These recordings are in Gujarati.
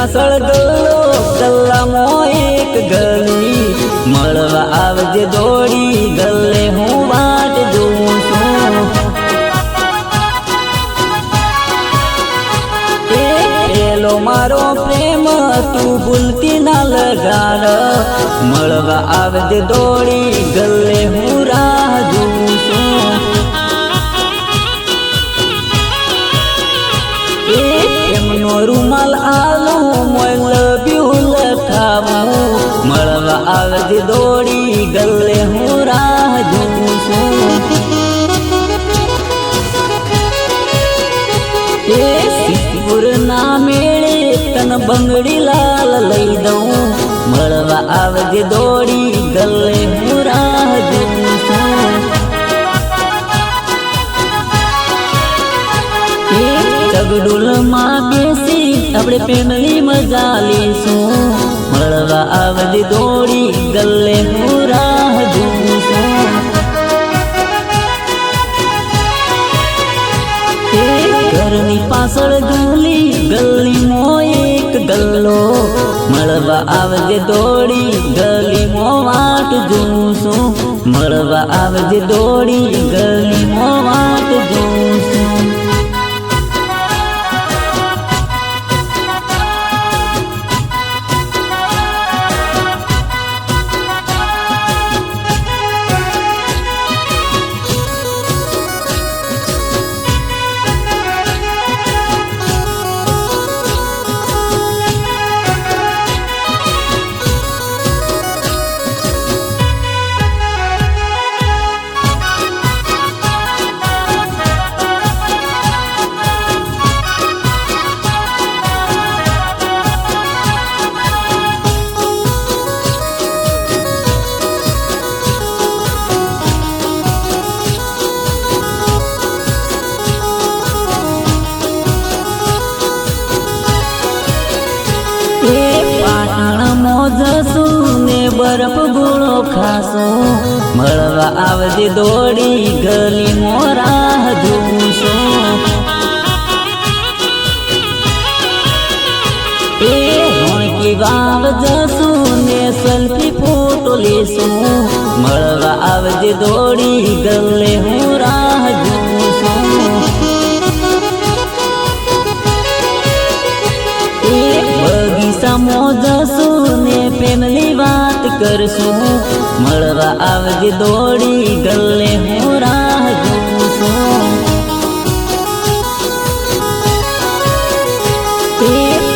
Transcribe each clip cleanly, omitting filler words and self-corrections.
પાછળ ગલ્લો ગલ્લામાં એક ગલી મળવા આવજે દોડી ગલ્લે હું વાટ જોઉં છું પેલો મારો પ્રેમ તું ભૂલતી ના લગાડ મળવા આવજે દોડી ગલ્લે હું રાહ જોઉં છું એમનો રૂમાલ આલો મોય લવ યુ લખાવું મળવા આવજે દોડી ગલ્લે હું રાહ જોઉં છું સિદ્ધપુર ના મેળે તન બંગડી લાલ લઈ દઉં મળવા આવજે દોડી ગલ્લે હું રાહ જોઉં છું ચગડુલ માં બેસી આપણે ફેમિલી મજા લેશું મળવા આવજે દોડી ગલ્લે હું રાહ જોઉં છું ઘરની પાછળ ગલીમાં એક ગલ્લો મળવા આવજે દોડી ગલીમાં વાટ જોઉં છું મળવા આવજે દોડી ગલીમાં વાટ જોઉં છું જશું ને બરફ ગોળો ખાશું મળવા આવજે દોડી ગલીમાં રાહ જોઉં છું રોણકી વાવ જશું ને સેલ્ફી ફોટો લેશું મળવા આવજે દોડી ગલ્લે હું રાહ જોઉં છું બગીચામાં જશું ને ફેમિલી વાત કરશું મળવા આવજે દોડી ગલ્લે હું રાહ જોઉં છું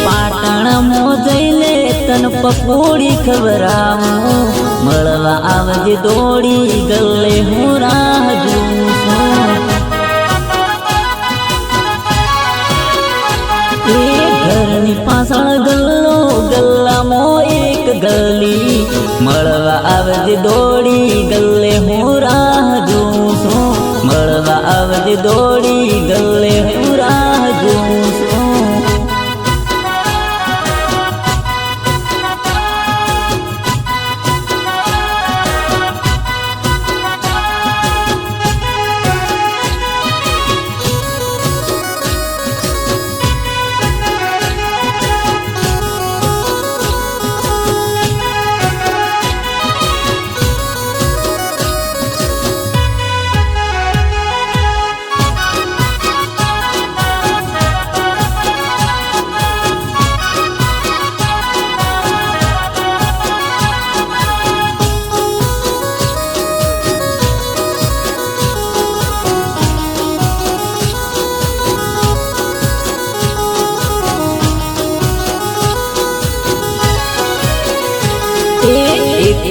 પાટણમાં જઈને તન પકોડી ખવરાવું મળવા આવજે દોડી ગલ્લે હું રાહ જોઉં છું ઘરની પાછળ ગલ્લો ગલ્લામાં એક ગલી મળવા આવજે દોડી ગલ્લે હું રાહ જોઉં છું મળવા આવજે દોડી ગલ્લે હું રાહ જોઉં છું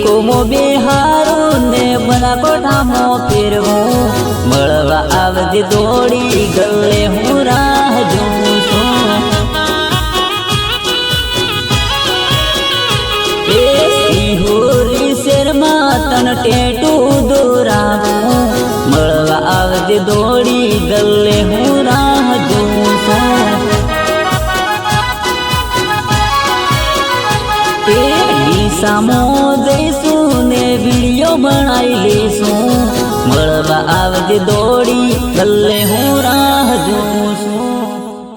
કોમો બેહારું ને બનાકોઠામાં ફેરવું મળવા આવજે દોડી ગલ્લે હું રાહ જોઉં છું સિહોરી શેરમાં તન ટેટું દોરાવું મળવા આવજે દોડી ગલ્લે હું રાહ જોઉં છું સામો જઈશું ને વિડીયો બનાવી લેશું મળવા આવજે દોડી ગલ્લે હું રાહ